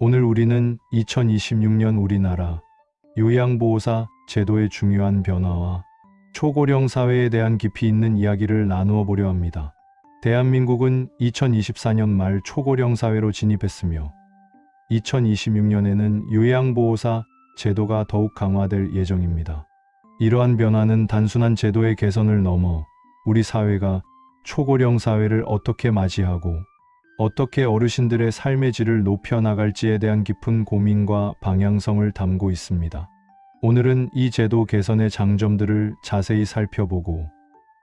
오늘 우리는 2026년 우리나라 요양보호사 제도의 중요한 변화와 초고령 사회에 대한 깊이 있는 이야기를 나누어 보려 합니다. 대한민국은 2024년 말 초고령 사회로 진입했으며 2026년에는 요양보호사 제도가 더욱 강화될 예정입니다. 이러한 변화는 단순한 제도의 개선을 넘어 우리 사회가 초고령 사회를 어떻게 맞이하고 어떻게 어르신들의 삶의 질을 높여 나갈지에 대한 깊은 고민과 방향성을 담고 있습니다. 오늘은 이 제도 개선의 장점들을 자세히 살펴보고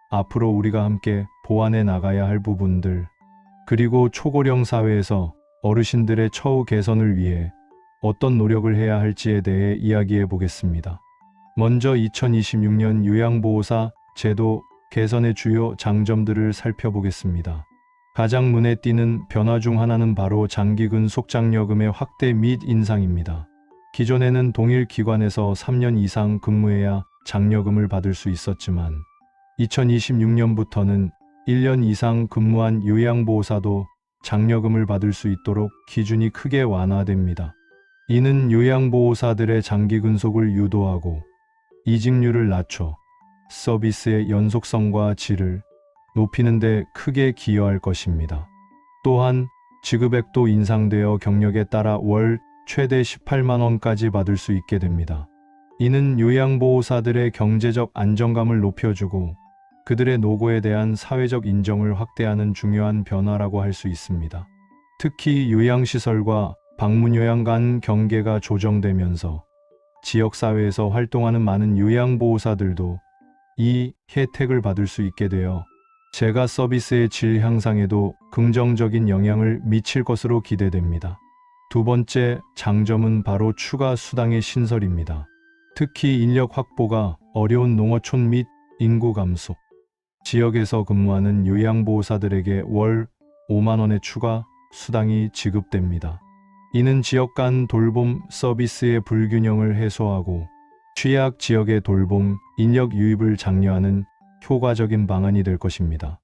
앞으로 우리가 함께 보완해 나가야 할 부분들, 그리고 초고령 사회에서 어르신들의 처우 개선을 위해 어떤 노력을 해야 할지에 대해 이야기해 보겠습니다. 먼저 2026년 요양보호사 제도 개선의 주요 장점들을 살펴보겠습니다. 가장 눈에 띄는 변화 중 하나는 바로 장기근 속장려금의 확대 및 인상입니다. 기존에는 동일 기관에서 3년 이상 근무해야 장려금을 받을 수 있었지만 2026년부터는 1년 이상 근무한 요양보호사도 장려금을 받을 수 있도록 기준이 크게 완화됩니다. 이는 요양보호사들의 장기 근속을 유도하고 이직률을 낮춰 서비스의 연속성과 질을 높이는 데 크게 기여할 것입니다. 또한 지급액도 인상되어 경력에 따라 월 최대 18만 원까지 받을 수 있게 됩니다. 이는 요양보호사들의 경제적 안정감을 높여주고 그들의 노고에 대한 사회적 인정을 확대하는 중요한 변화라고 할 수 있습니다. 특히 요양시설과 방문요양 간 경계가 조정되면서 지역사회에서 활동하는 많은 요양보호사들도 이 혜택을 받을 수 있게 되어 재가 서비스의 질 향상에도 긍정적인 영향을 미칠 것으로 기대됩니다. 두 번째 장점은 바로 추가 수당의 신설입니다. 특히 인력 확보가 어려운 농어촌 및 인구 감소 지역에서 근무하는 요양보호사들에게 월 5만 원의 추가 수당이 지급됩니다. 이는 지역 간 돌봄 서비스의 불균형을 해소하고 취약 지역의 돌봄 인력 유입을 장려하는 효과적인 방안이 될 것입니다.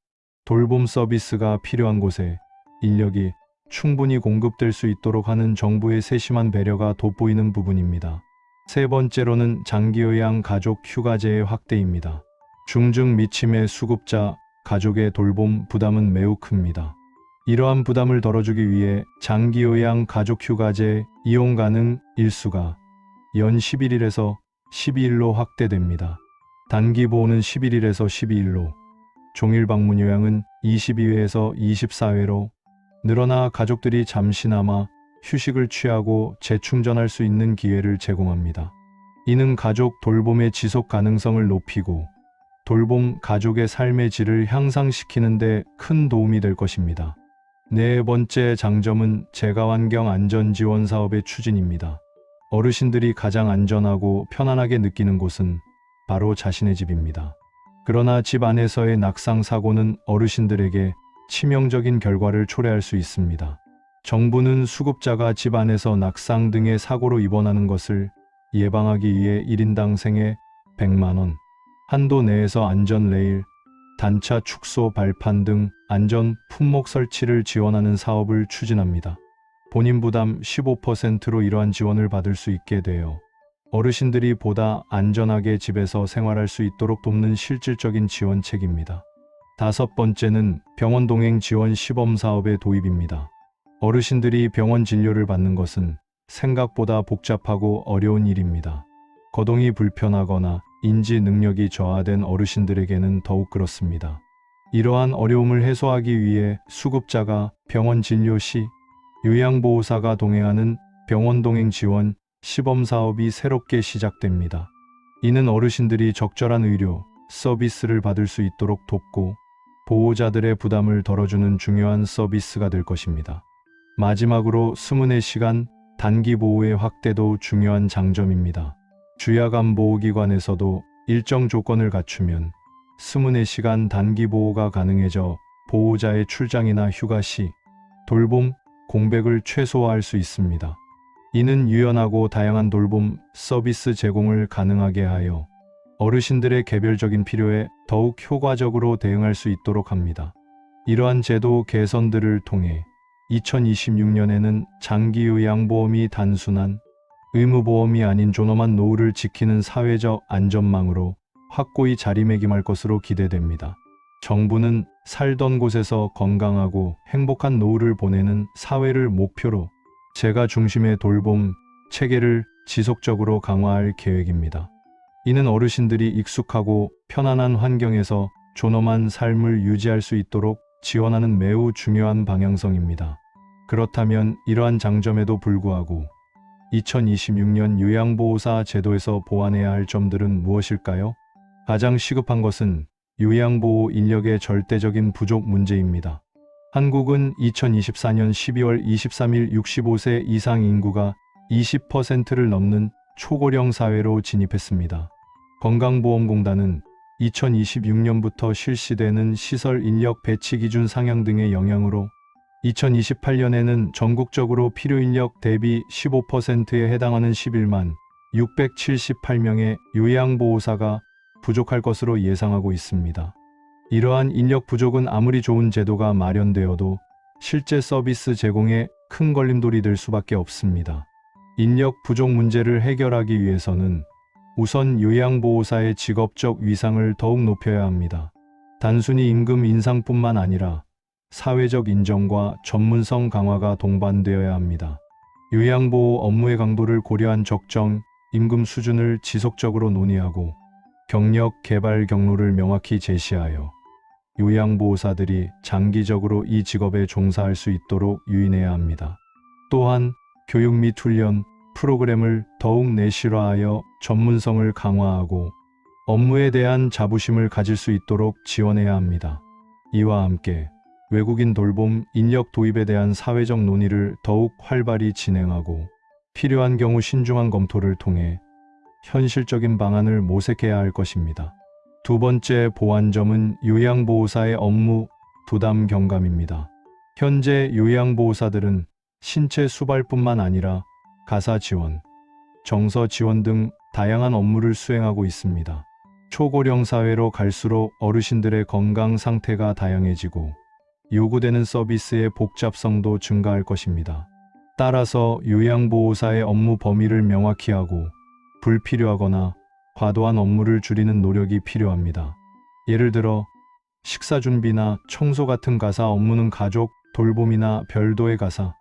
돌봄 서비스가 필요한 곳에 인력이 충분히 공급될 수 있도록 하는 정부의 세심한 배려가 돋보이는 부분입니다. 세 번째로는 장기요양 가족 휴가제의 확대입니다. 중증 미치매 수급자 가족의 돌봄 부담은 매우 큽니다. 이러한 부담을 덜어주기 위해 장기요양 가족 휴가제 이용 가능 일수가 연 11일에서 12일로 확대됩니다. 단기 보호는 11일에서 12일로, 종일 방문 요양은 22회에서 24회로 늘어나 가족들이 잠시나마 휴식을 취하고 재충전할 수 있는 기회를 제공합니다. 이는 가족 돌봄의 지속 가능성을 높이고 돌봄 가족의 삶의 질을 향상시키는 데 큰 도움이 될 것입니다. 네 번째 장점은 재가환경 안전지원 사업의 추진입니다. 어르신들이 가장 안전하고 편안하게 느끼는 곳은 바로 자신의 집입니다. 그러나 집 안에서의 낙상 사고는 어르신들에게 치명적인 결과를 초래할 수 있습니다. 정부는 수급자가 집 안에서 낙상 등의 사고로 입원하는 것을 예방하기 위해 1인당 생애 100만 원 한도 내에서 안전 레일, 단차 축소 발판 등 안전 품목 설치를 지원하는 사업을 추진합니다. 본인 부담 15%로 이러한 지원을 받을 수 있게 되어 어르신들이 보다 안전하게 집에서 생활할 수 있도록 돕는 실질적인 지원책입니다. 다섯 번째는 병원 동행 지원 시범 사업의 도입입니다. 어르신들이 병원 진료를 받는 것은 생각보다 복잡하고 어려운 일입니다. 거동이 불편하거나 인지 능력이 저하된 어르신들에게는 더욱 그렇습니다. 이러한 어려움을 해소하기 위해 수급자가 병원 진료 시 요양보호사가 동행하는 병원 동행 지원 시범 사업이 새롭게 시작됩니다. 이는 어르신들이 적절한 의료 서비스를 받을 수 있도록 돕고 보호자들의 부담을 덜어주는 중요한 서비스가 될 것입니다. 마지막으로 24시간 단기 보호의 확대도 중요한 장점입니다. 주야간 보호기관에서도 일정 조건을 갖추면 24시간 단기 보호가 가능해져 보호자의 출장이나 휴가 시 돌봄 공백을 최소화할 수 있습니다. 이는 유연하고 다양한 돌봄 서비스 제공을 가능하게 하여 어르신들의 개별적인 필요에 더욱 효과적으로 대응할 수 있도록 합니다. 이러한 제도 개선들을 통해 2026년에는 장기요양보험이 단순한 의무보험이 아닌 존엄한 노후를 지키는 사회적 안전망으로 확고히 자리매김할 것으로 기대됩니다. 정부는 살던 곳에서 건강하고 행복한 노후를 보내는 사회를 목표로 재가 중심의 돌봄 체계를 지속적으로 강화할 계획입니다. 이는 어르신들이 익숙하고 편안한 환경에서 존엄한 삶을 유지할 수 있도록 지원하는 매우 중요한 방향성입니다. 그렇다면 이러한 장점에도 불구하고 2026년 요양보호사 제도에서 보완해야 할 점들은 무엇일까요? 가장 시급한 것은 요양보호 인력의 절대적인 부족 문제입니다. 한국은 2024년 12월 23일 65세 이상 인구가 20%를 넘는 초고령 사회로 진입했습니다. 건강보험공단은 2026년부터 실시되는 시설 인력 배치 기준 상향 등의 영향으로 2028년에는 전국적으로 필요인력 대비 15%에 해당하는 11만 678명의 요양보호사가 부족할 것으로 예상하고 있습니다. 이러한 인력 부족은 아무리 좋은 제도가 마련되어도 실제 서비스 제공에 큰 걸림돌이 될 수밖에 없습니다. 인력 부족 문제를 해결하기 위해서는 우선 요양보호사의 직업적 위상을 더욱 높여야 합니다. 단순히 임금 인상뿐만 아니라 사회적 인정과 전문성 강화가 동반되어야 합니다. 요양보호 업무의 강도를 고려한 적정 임금 수준을 지속적으로 논의하고 경력 개발 경로를 명확히 제시하여 요양보호사들이 장기적으로 이 직업에 종사할 수 있도록 유인해야 합니다. 또한 교육 및 훈련 프로그램을 더욱 내실화하여 전문성을 강화하고 업무에 대한 자부심을 가질 수 있도록 지원해야 합니다. 이와 함께 외국인 돌봄 인력 도입에 대한 사회적 논의를 더욱 활발히 진행하고 필요한 경우 신중한 검토를 통해 현실적인 방안을 모색해야 할 것입니다. 두 번째 보완점은 요양보호사의 업무 부담 경감입니다. 현재 요양보호사들은 신체 수발뿐만 아니라 가사 지원, 정서 지원 등 다양한 업무를 수행하고 있습니다. 초고령 사회로 갈수록 어르신들의 건강 상태가 다양해지고 요구되는 서비스의 복잡성도 증가할 것입니다. 따라서 요양보호사의 업무 범위를 명확히 하고 불필요하거나 과도한 업무를 줄이는 노력이 필요합니다. 예를 들어 식사 준비나 청소 같은 가사 업무는 가족 돌봄이나 별도의 가사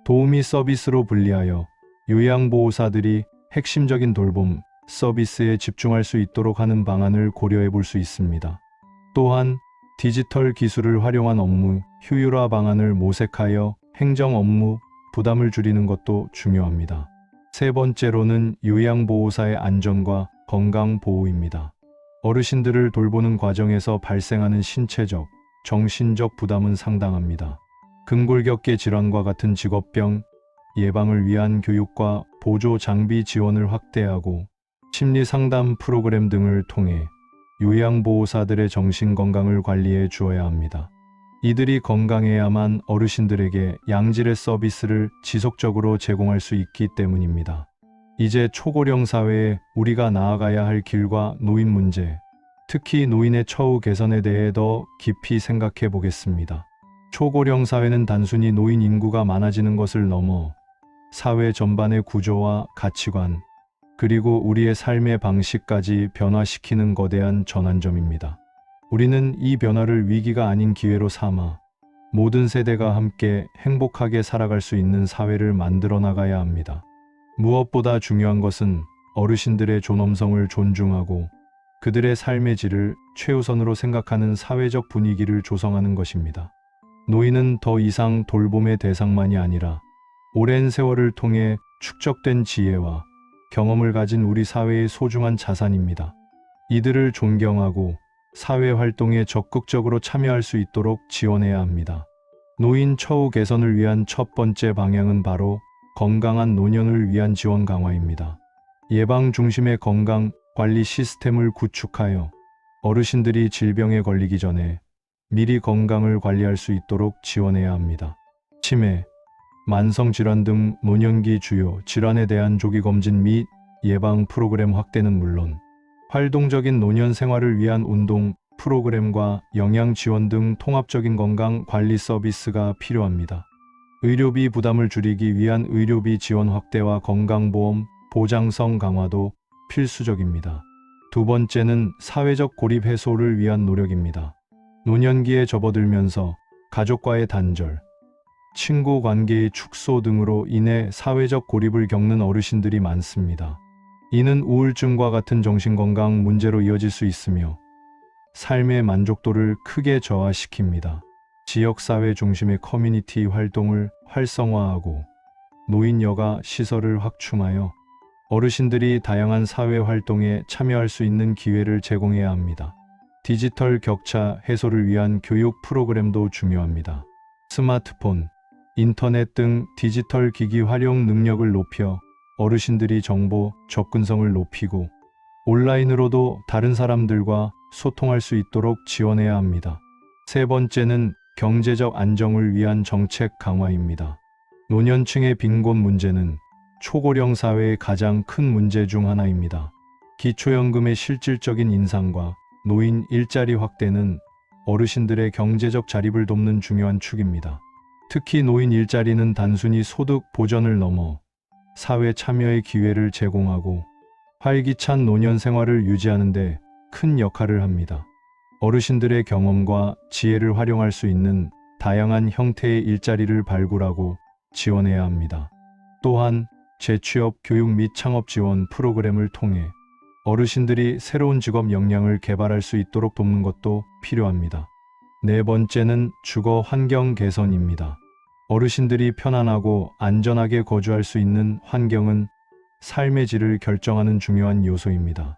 도우미 서비스로 분리하여 요양보호사들이 핵심적인 돌봄 서비스에 집중할 수 있도록 하는 방안을 고려해 볼 수 있습니다. 또한 디지털 기술을 활용한 업무 효율화 방안을 모색하여 행정 업무 부담을 줄이는 것도 중요합니다. 세 번째로는 요양보호사의 안전과 건강 보호입니다. 어르신들을 돌보는 과정에서 발생하는 신체적, 정신적 부담은 상당합니다. 근골격계 질환과 같은 직업병 예방을 위한 교육과 보조 장비 지원을 확대하고 심리 상담 프로그램 등을 통해 요양보호사들의 정신건강을 관리해 주어야 합니다. 이들이 건강해야만 어르신들에게 양질의 서비스를 지속적으로 제공할 수 있기 때문입니다. 이제 초고령 사회에 우리가 나아가야 할 길과 노인 문제, 특히 노인의 처우 개선에 대해 더 깊이 생각해 보겠습니다. 초고령 사회는 단순히 노인 인구가 많아지는 것을 넘어 사회 전반의 구조와 가치관, 그리고 우리의 삶의 방식까지 변화시키는 거대한 전환점입니다. 우리는 이 변화를 위기가 아닌 기회로 삼아 모든 세대가 함께 행복하게 살아갈 수 있는 사회를 만들어 나가야 합니다. 무엇보다 중요한 것은 어르신들의 존엄성을 존중하고 그들의 삶의 질을 최우선으로 생각하는 사회적 분위기를 조성하는 것입니다. 노인은 더 이상 돌봄의 대상만이 아니라 오랜 세월을 통해 축적된 지혜와 경험을 가진 우리 사회의 소중한 자산입니다. 이들을 존경하고 사회 활동에 적극적으로 참여할 수 있도록 지원해야 합니다. 노인 처우 개선을 위한 첫 번째 방향은 바로 건강한 노년을 위한 지원 강화입니다. 예방 중심의 건강 관리 시스템을 구축하여 어르신들이 질병에 걸리기 전에 미리 건강을 관리할 수 있도록 지원해야 합니다. 치매, 만성질환 등 노년기 주요 질환에 대한 조기검진 및 예방 프로그램 확대는 물론 활동적인 노년 생활을 위한 운동 프로그램과 영양 지원 등 통합적인 건강 관리 서비스가 필요합니다. 의료비 부담을 줄이기 위한 의료비 지원 확대와 건강보험 보장성 강화도 필수적입니다. 두 번째는 사회적 고립 해소를 위한 노력입니다. 노년기에 접어들면서 가족과의 단절, 친구 관계의 축소 등으로 인해 사회적 고립을 겪는 어르신들이 많습니다. 이는 우울증과 같은 정신건강 문제로 이어질 수 있으며 삶의 만족도를 크게 저하시킵니다. 지역사회 중심의 커뮤니티 활동을 활성화하고 노인 여가 시설을 확충하여 어르신들이 다양한 사회 활동에 참여할 수 있는 기회를 제공해야 합니다. 디지털 격차 해소를 위한 교육 프로그램도 중요합니다. 스마트폰, 인터넷 등 디지털 기기 활용 능력을 높여 어르신들이 정보 접근성을 높이고 온라인으로도 다른 사람들과 소통할 수 있도록 지원해야 합니다. 세 번째는 경제적 안정을 위한 정책 강화입니다. 노년층의 빈곤 문제는 초고령 사회의 가장 큰 문제 중 하나입니다. 기초연금의 실질적인 인상과 노인 일자리 확대는 어르신들의 경제적 자립을 돕는 중요한 축입니다. 특히 노인 일자리는 단순히 소득 보전을 넘어 사회 참여의 기회를 제공하고 활기찬 노년 생활을 유지하는 데 큰 역할을 합니다. 어르신들의 경험과 지혜를 활용할 수 있는 다양한 형태의 일자리를 발굴하고 지원해야 합니다. 또한 재취업 교육 및 창업 지원 프로그램을 통해 어르신들이 새로운 직업 역량을 개발할 수 있도록 돕는 것도 필요합니다. 네 번째는 주거 환경 개선입니다. 어르신들이 편안하고 안전하게 거주할 수 있는 환경은 삶의 질을 결정하는 중요한 요소입니다.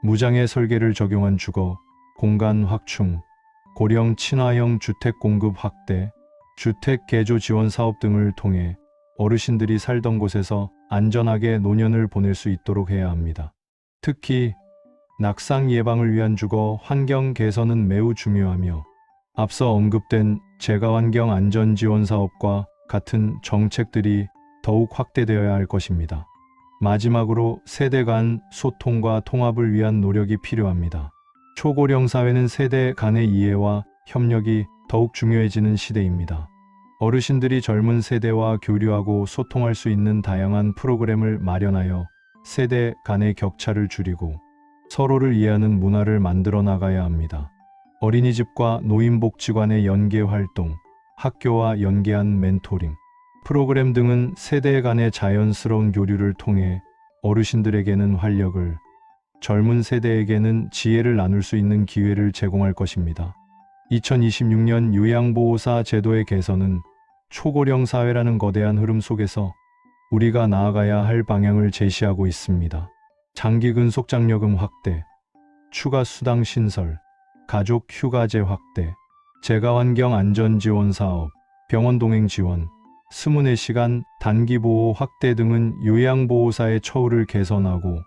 무장애 설계를 적용한 주거, 공간 확충, 고령 친화형 주택 공급 확대, 주택 개조 지원 사업 등을 통해 어르신들이 살던 곳에서 안전하게 노년을 보낼 수 있도록 해야 합니다. 특히 낙상 예방을 위한 주거 환경 개선은 매우 중요하며 앞서 언급된 재가환경 안전 지원 사업과 같은 정책들이 더욱 확대되어야 할 것입니다. 마지막으로 세대 간 소통과 통합을 위한 노력이 필요합니다. 초고령 사회는 세대 간의 이해와 협력이 더욱 중요해지는 시대입니다. 어르신들이 젊은 세대와 교류하고 소통할 수 있는 다양한 프로그램을 마련하여 세대 간의 격차를 줄이고 서로를 이해하는 문화를 만들어 나가야 합니다. 어린이집과 노인복지관의 연계 활동, 학교와 연계한 멘토링, 프로그램 등은 세대 간의 자연스러운 교류를 통해 어르신들에게는 활력을, 젊은 세대에게는 지혜를 나눌 수 있는 기회를 제공할 것입니다. 2026년 요양보호사 제도의 개선은 초고령 사회라는 거대한 흐름 속에서 우리가 나아가야 할 방향을 제시하고 있습니다. 장기 근속장려금 확대, 추가 수당 신설, 가족 휴가제 확대, 재가환경 안전 지원 사업, 병원 동행 지원, 24시간 단기 보호 확대 등은 요양보호사의 처우를 개선하고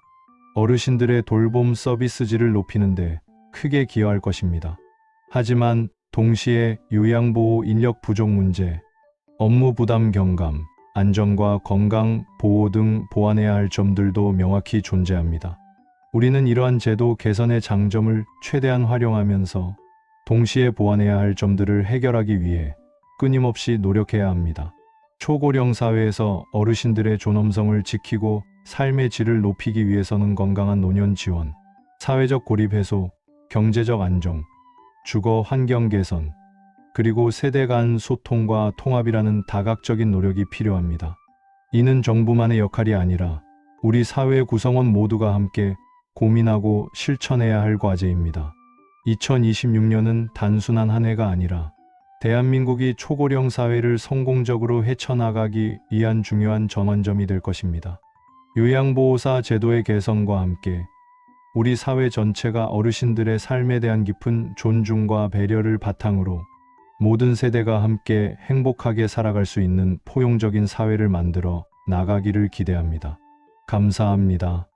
어르신들의 돌봄 서비스질을 높이는 데 크게 기여할 것입니다. 하지만 동시에 요양보호 인력 부족 문제, 업무 부담 경감, 안전과 건강 보호 등 보완해야 할 점들도 명확히 존재합니다. 우리는 이러한 제도 개선의 장점을 최대한 활용하면서 동시에 보완해야 할 점들을 해결하기 위해 끊임없이 노력해야 합니다. 초고령 사회에서 어르신들의 존엄성을 지키고 삶의 질을 높이기 위해서는 건강한 노년 지원, 사회적 고립 해소, 경제적 안정, 주거 환경 개선, 그리고 세대 간 소통과 통합이라는 다각적인 노력이 필요합니다. 이는 정부만의 역할이 아니라 우리 사회 구성원 모두가 함께 고민하고 실천해야 할 과제입니다. 2026년은 단순한 한 해가 아니라 대한민국이 초고령 사회를 성공적으로 헤쳐나가기 위한 중요한 전환점이 될 것입니다. 요양보호사 제도의 개선과 함께 우리 사회 전체가 어르신들의 삶에 대한 깊은 존중과 배려를 바탕으로 모든 세대가 함께 행복하게 살아갈 수 있는 포용적인 사회를 만들어 나가기를 기대합니다. 감사합니다.